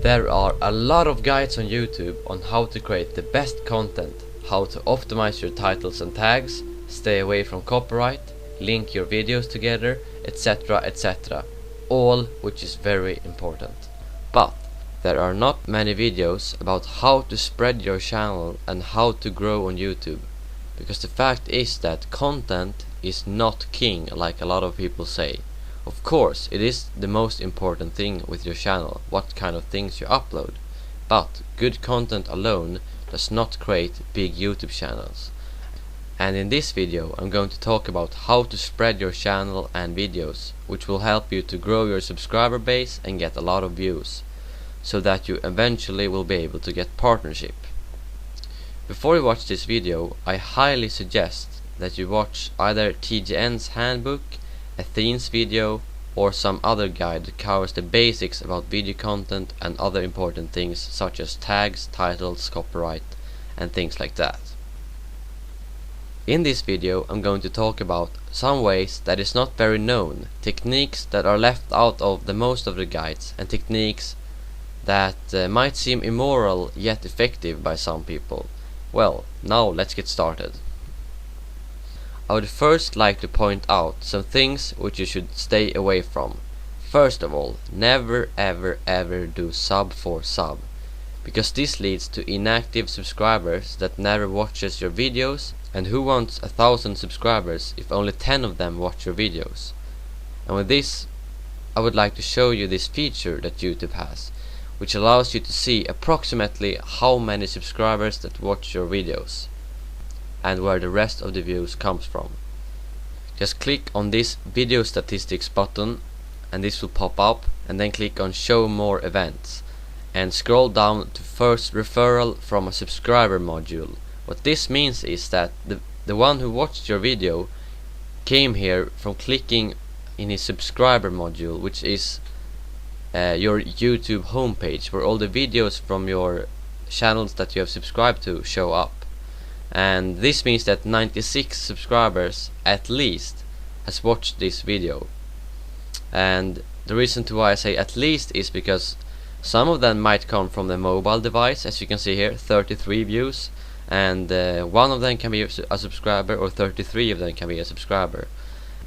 There are a lot of guides on YouTube on how to create the best content, how to optimize your titles and tags, stay away from copyright, link your videos together, etc, etc. All which is very important. But there are not many videos about how to spread your channel and how to grow on YouTube. Because the fact is that content is not king like a lot of people say. Of course, it is the most important thing with your channel, what kind of things you upload. But good content alone does not create big YouTube channels. And in this video I'm going to talk about how to spread your channel and videos, which will help you to grow your subscriber base and get a lot of views, so that you eventually will be able to get partnership. Before you watch this video, I highly suggest that you watch either TGN's handbook, Athene's video, or some other guide that covers the basics about video content and other important things such as tags, titles, copyright, and things like that. In this video I'm going to talk about some ways that is not very known, techniques that are left out of the most of the guides, and techniques that might seem immoral yet effective by some people. Well, now let's get started. I would first like to point out some things which you should stay away from. First of all, never ever do sub for sub, because this leads to inactive subscribers that never watches your videos, and who wants 1,000 subscribers if only 10 of them watch your videos? And with this I would like to show you this feature that YouTube has, which allows you to see approximately how many subscribers that watch your videos and where the rest of the views comes from. Just click on this video statistics button and this will pop up, and then click on show more events and scroll down to first referral from a subscriber module. What this means is that the one who watched your video came here from clicking in his subscriber module, which is your YouTube homepage, where all the videos from your channels that you have subscribed to show up. And this means that 96 subscribers at least has watched this video. And the reason to why I say at least is because some of them might come from the mobile device, as you can see here, 33 views, and one of them can be a subscriber, or 33 of them can be a subscriber.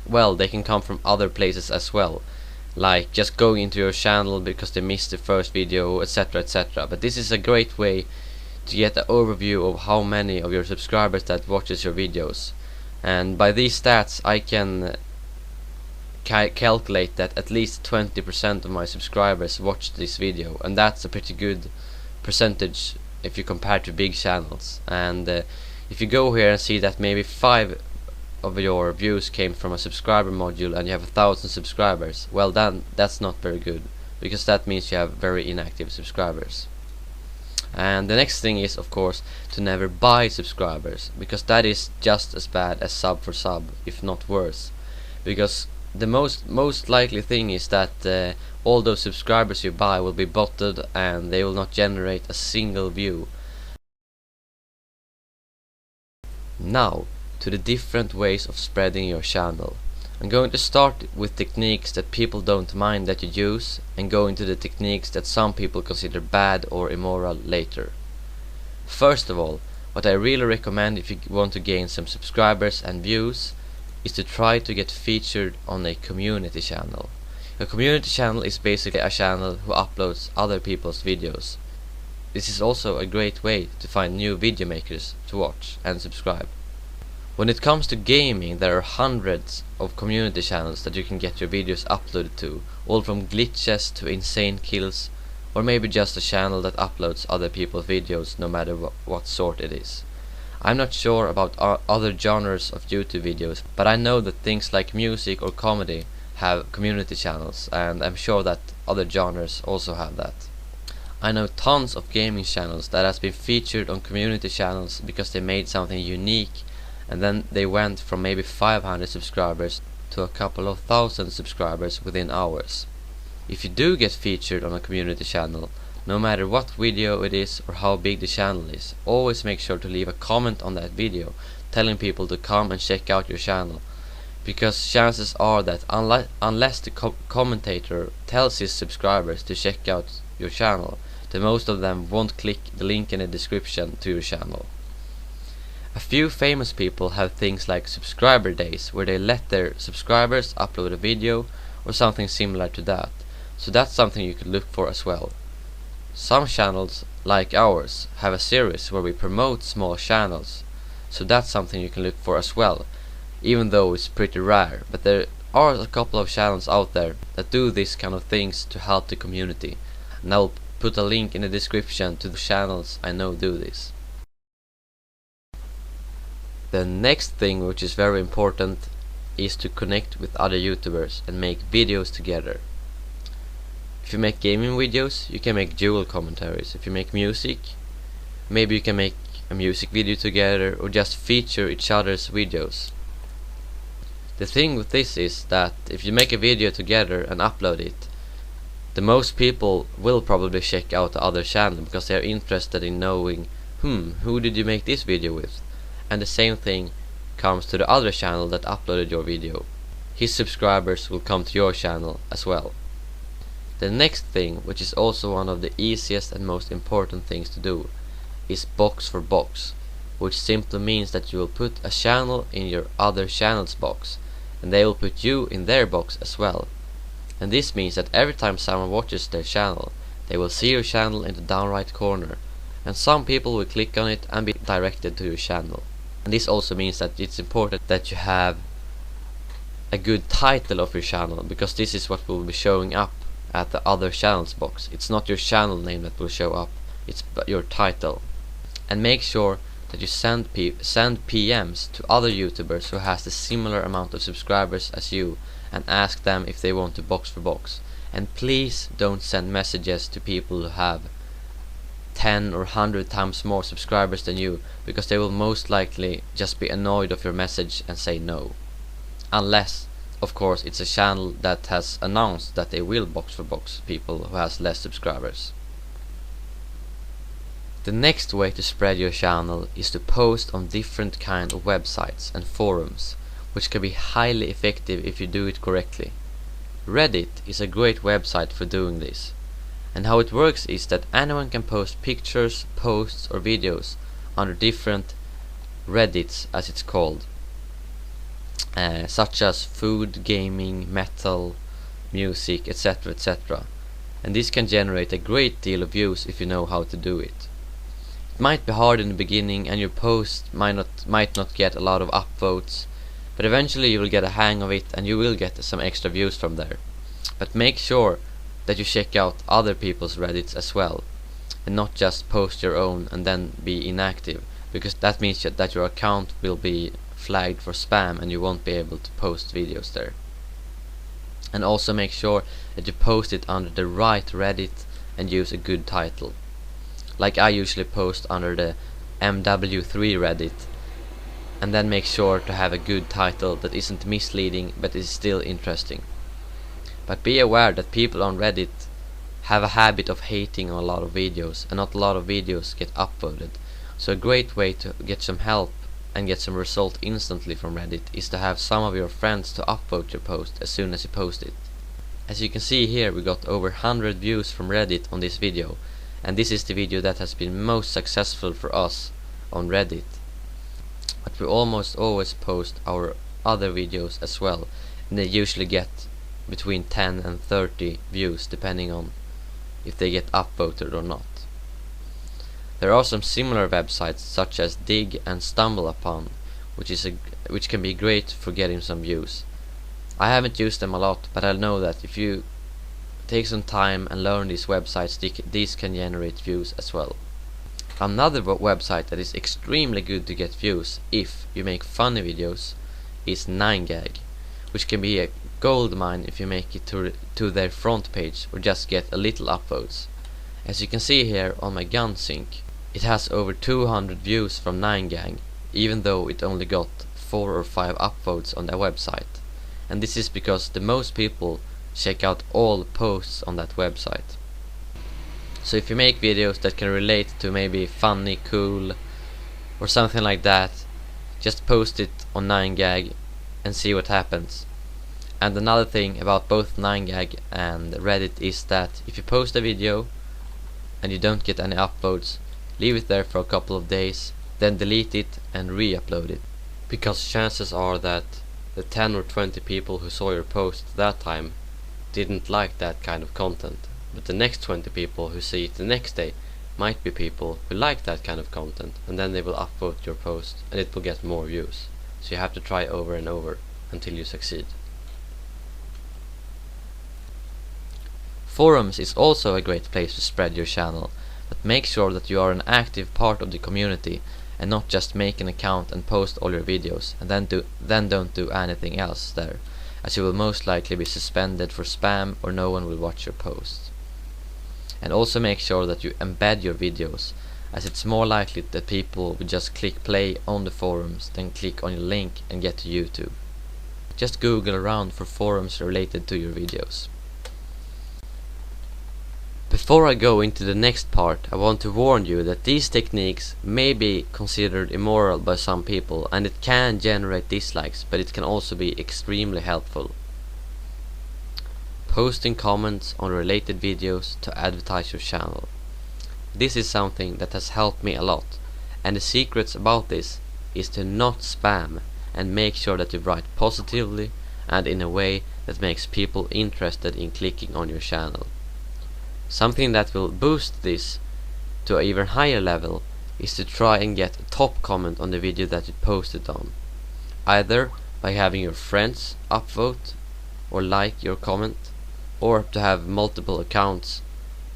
Well, they can come from other places as well, like just going into your channel because they missed the first video, etc, etc. But this is a great way to get an overview of how many of your subscribers that watches your videos. And by these stats I can calculate that at least 20% of my subscribers watched this video, and that's a pretty good percentage if you compare to big channels. And if you go here and see that maybe 5 of your views came from a subscriber module and you have 1,000 subscribers, well then that's not very good, because that means you have very inactive subscribers. And the next thing is, of course, to never buy subscribers, because that is just as bad as sub for sub, if not worse. Because the most likely thing is that all those subscribers you buy will be botted and they will not generate a single view. Now to the different ways of spreading your channel. I'm going to start with techniques that people don't mind that you use, and go into the techniques that some people consider bad or immoral later. First of all, what I really recommend if you want to gain some subscribers and views is to try to get featured on a community channel. A community channel is basically a channel who uploads other people's videos. This is also a great way to find new video makers to watch and subscribe. When it comes to gaming, there are hundreds of community channels that you can get your videos uploaded to, all from glitches to insane kills, or maybe just a channel that uploads other people's videos no matter what sort it is. I'm not sure about other genres of YouTube videos, but I know that things like music or comedy have community channels, and I'm sure that other genres also have that. I know tons of gaming channels that has been featured on community channels because they made something unique, and then they went from maybe 500 subscribers to a couple of thousand subscribers within hours. If you do get featured on a community channel, no matter what video it is or how big the channel is, always make sure to leave a comment on that video telling people to come and check out your channel, because chances are that unless the commentator tells his subscribers to check out your channel, then most of them won't click the link in the description to your channel. A few famous people have things like subscriber days, where they let their subscribers upload a video or something similar to that, so that's something you could look for as well. Some channels, like ours, have a series where we promote small channels, so that's something you can look for as well, even though it's pretty rare, but there are a couple of channels out there that do this kind of things to help the community, and I'll put a link in the description to the channels I know do this. The next thing, which is very important, is to connect with other YouTubers and make videos together. If you make gaming videos, you can make dual commentaries. If you make music, maybe you can make a music video together or just feature each other's videos. The thing with this is that if you make a video together and upload it, the most people will probably check out the other channel because they are interested in knowing, who did you make this video with? And the same thing comes to the other channel that uploaded your video. His subscribers will come to your channel as well. The next thing, which is also one of the easiest and most important things to do, is box for box, which simply means that you will put a channel in your other channel's box, and they will put you in their box as well. And this means that every time someone watches their channel, they will see your channel in the down right corner, and some people will click on it and be directed to your channel. And this also means that it's important that you have a good title of your channel, because this is what will be showing up at the other channel's box. It's not your channel name that will show up, it's your title. And make sure that you send PMs to other YouTubers who has the similar amount of subscribers as you, and ask them if they want to box for box. And please don't send messages to people who have 10 or 100 times more subscribers than you, because they will most likely just be annoyed of your message and say no. Unless, of course, it's a channel that has announced that they will box for box people who has less subscribers. The next way to spread your channel is to post on different kind of websites and forums, which can be highly effective if you do it correctly. Reddit is a great website for doing this. And how it works is that anyone can post pictures, posts or videos under different Reddits, as it's called, such as food, gaming, metal, music, etc, etc. And this can generate a great deal of views if you know how to do it. It might be hard in the beginning and your post might not get a lot of upvotes, but eventually you will get a hang of it and you will get some extra views from there. But make sure that you check out other people's Reddits as well, and not just post your own and then be inactive, because that means that your account will be flagged for spam and you won't be able to post videos there. And also make sure that you post it under the right Reddit and use a good title. Like I usually post under the MW3 Reddit, and then make sure to have a good title that isn't misleading but is still interesting. But be aware that people on Reddit have a habit of hating on a lot of videos, and not a lot of videos get upvoted. So a great way to get some help and get some result instantly from Reddit is to have some of your friends to upvote your post as soon as you post it. As you can see here, we got over 100 views from Reddit on this video, and this is the video that has been most successful for us on Reddit. But we almost always post our other videos as well, and they usually get between 10 and 30 views depending on if they get upvoted or not. There are some similar websites such as Dig and StumbleUpon, which can be great for getting some views. I haven't used them a lot, but I know that if you take some time and learn these websites, these can generate views as well. Another website that is extremely good to get views if you make funny videos is 9gag, which can be a gold mine if you make it to their front page or just get a little upvotes. As you can see here on my gun sync, it has over 200 views from 9gag, even though it only got 4 or 5 upvotes on their website. And this is because the most people check out all posts on that website. So if you make videos that can relate to maybe funny, cool or something like that, just post it on 9gag and see what happens. And another thing about both 9gag and Reddit is that if you post a video and you don't get any uploads, leave it there for a couple of days, then delete it and re-upload it. Because chances are that the 10 or 20 people who saw your post that time didn't like that kind of content, but the next 20 people who see it the next day might be people who like that kind of content, and then they will upvote your post and it will get more views. So you have to try over and over until you succeed. Forums is also a great place to spread your channel, but make sure that you are an active part of the community and not just make an account and post all your videos and then don't do anything else there, as you will most likely be suspended for spam or no one will watch your posts. And also make sure that you embed your videos, as it's more likely that people will just click play on the forums than click on your link and get to YouTube. Just Google around for forums related to your videos. Before I go into the next part, I want to warn you that these techniques may be considered immoral by some people, and it can generate dislikes, but it can also be extremely helpful. Posting comments on related videos to advertise your channel. This is something that has helped me a lot, and the secrets about this is to not spam and make sure that you write positively and in a way that makes people interested in clicking on your channel. Something that will boost this to an even higher level is to try and get a top comment on the video that you posted on, either by having your friends upvote or like your comment, or to have multiple accounts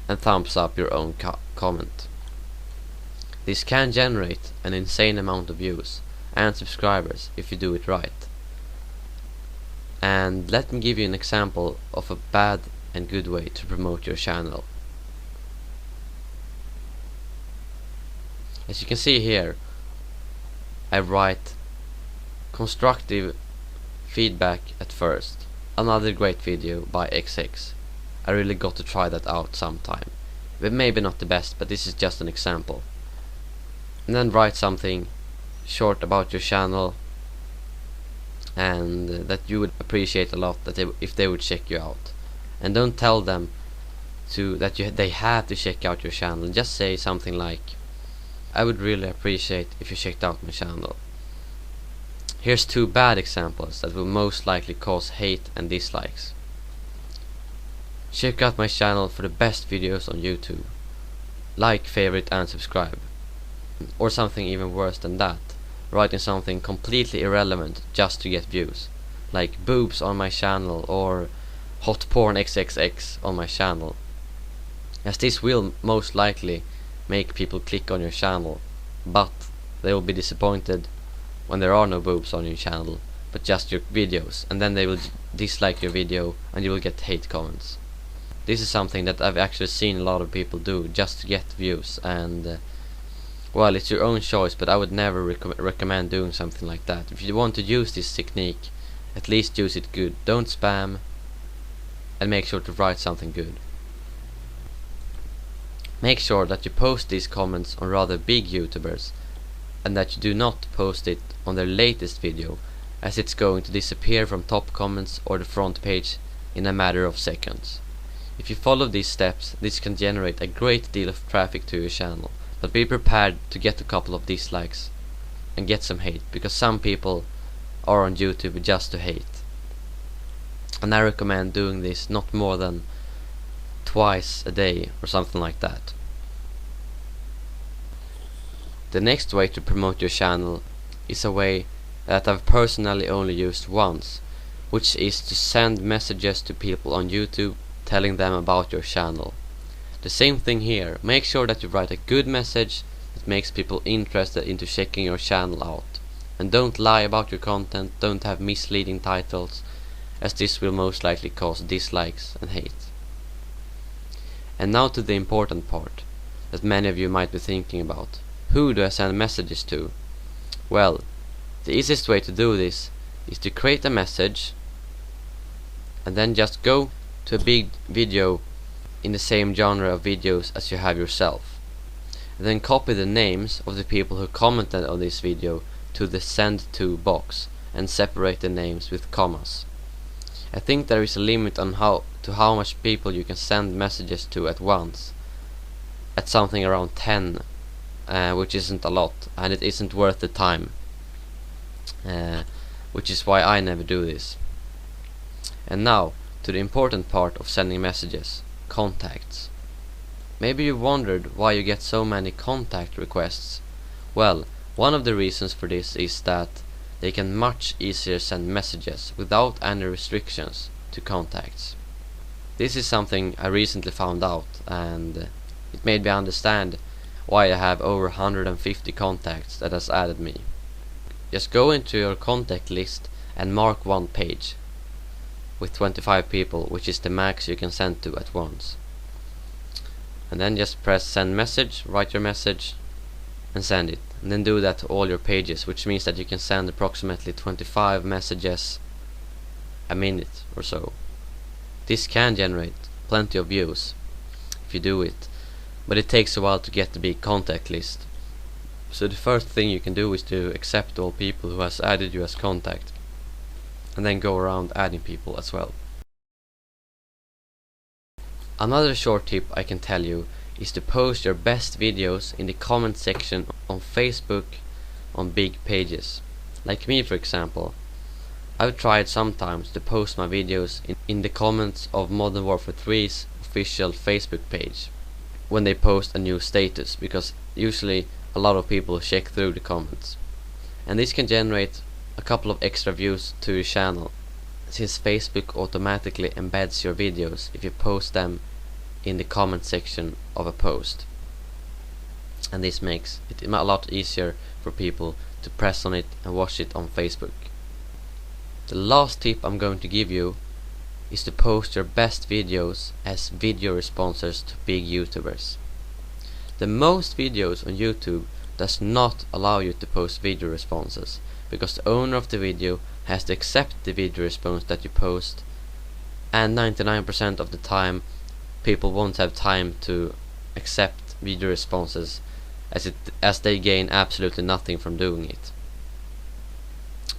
and thumbs up your own comment. This can generate an insane amount of views and subscribers if you do it right. And let me give you an example of a bad and good way to promote your channel. As you can see here, I write constructive feedback at first. Another great video by XX. I really got to try that out sometime. But maybe not the best, but this is just an example. And then write something short about your channel and that you would appreciate a lot if they would check you out. And don't tell them they have to check out your channel. Just say something like, I would really appreciate if you checked out my channel. Here's two bad examples that will most likely cause hate and dislikes. Check out my channel for the best videos on YouTube. Like, favorite and subscribe. Or something even worse than that, writing something completely irrelevant just to get views, like boobs on my channel or hot porn XXX on my channel, as this will most likely make people click on your channel, but they will be disappointed when there are no boobs on your channel but just your videos, and then they will dislike your video and you will get hate comments. This is something that I've actually seen a lot of people do just to get views, and well, it's your own choice, but I would never recommend doing something like that. If you want to use this technique, at least use it good. Don't spam, and make sure to write something good. Make sure that you post these comments on rather big YouTubers, and that you do not post it on their latest video, as it's going to disappear from top comments or the front page in a matter of seconds. If you follow these steps, this can generate a great deal of traffic to your channel, but be prepared to get a couple of dislikes and get some hate, because some people are on YouTube just to hate. And I recommend doing this not more than twice a day or something like that. The next way to promote your channel is a way that I've personally only used once, which is to send messages to people on YouTube telling them about your channel. The same thing here. Make sure that you write a good message that makes people interested into checking your channel out. And don't lie about your content, don't have misleading titles, as this will most likely cause dislikes and hate. And now to the important part that many of you might be thinking about. Who do I send messages to? Well, the easiest way to do this is to create a message and then just go to a big video in the same genre of videos as you have yourself, and then copy the names of the people who commented on this video to the send to box, and separate the names with commas. I think there is a limit on how much people you can send messages to at once, at something around 10, which isn't a lot, and it isn't worth the time, which is why I never do this. And now to the important part of sending messages: contacts. Maybe you wondered why you get so many contact requests. Well, one of the reasons for this is that they can much easier send messages without any restrictions to contacts. This is something I recently found out, and it made me understand why I have over 150 contacts that has added me. Just go into your contact list and mark one page with 25 people, which is the max you can send to at once. And then just press send message, write your message and send it, and then do that to all your pages, which means that you can send approximately 25 messages a minute or so. This can generate plenty of views if you do it, but it takes a while to get the big contact list. So the first thing you can do is to accept all people who has added you as contact, and then go around adding people as well. Another short tip I can tell you is to post your best videos in the comment section on Facebook on big pages. Like me, for example. I've tried sometimes to post my videos in the comments of Modern Warfare 3's official Facebook page when they post a new status, because usually a lot of people check through the comments. And this can generate a couple of extra views to your channel, since Facebook automatically embeds your videos if you post them in the comment section of a post, and this makes it a lot easier for people to press on it and watch it on Facebook. The last tip I'm going to give you is to post your best videos as video responses to big YouTubers. The most videos on YouTube does not allow you to post video responses, because the owner of the video has to accept the video response that you post, and 99% of the time people won't have time to accept video responses, as they gain absolutely nothing from doing it.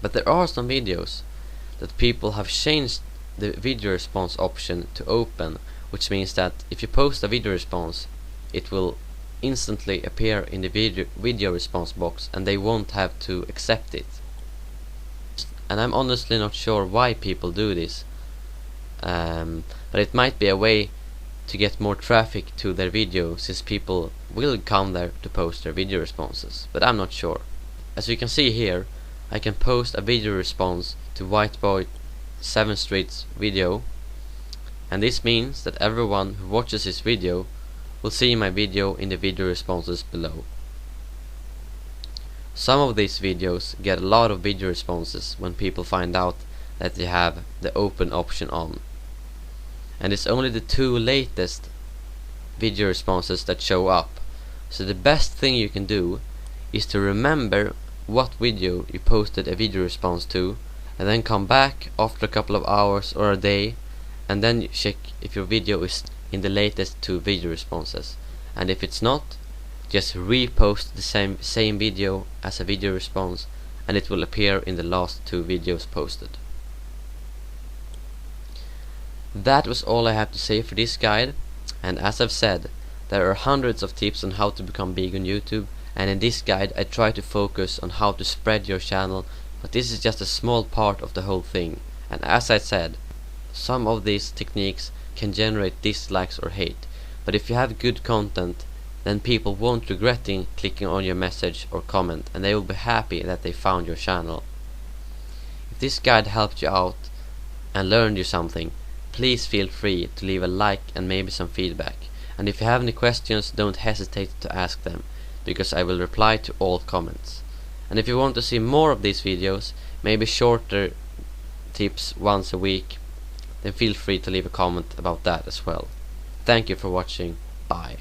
But there are some videos that people have changed the video response option to open, which means that if you post a video response, it will instantly appear in the video response box, and they won't have to accept it. And I'm honestly not sure why people do this, but it might be a way to get more traffic to their video, since people will come there to post their video responses, but I'm not sure. As you can see here, I can post a video response to Whiteboy 7th Street's video, and this means that everyone who watches this video will see my video in the video responses below. Some of these videos get a lot of video responses when people find out that they have the open option on, and it's only the 2 latest video responses that show up. So the best thing you can do is to remember what video you posted a video response to, and then come back after a couple of hours or a day, and then check if your video is in the latest 2 video responses, and if it's not, just repost the same video as a video response, and it will appear in the last 2 videos posted. That was all I have to say for this guide, and as I've said, there are hundreds of tips on how to become big on YouTube, and in this guide I try to focus on how to spread your channel, but this is just a small part of the whole thing. And as I said, some of these techniques can generate dislikes or hate, but if you have good content, then people won't regret clicking on your message or comment, and they will be happy that they found your channel. If this guide helped you out and learned you something, please feel free to leave a like and maybe some feedback. And if you have any questions, don't hesitate to ask them, because I will reply to all comments. And if you want to see more of these videos, maybe shorter tips once a week, then feel free to leave a comment about that as well. Thank you for watching. Bye.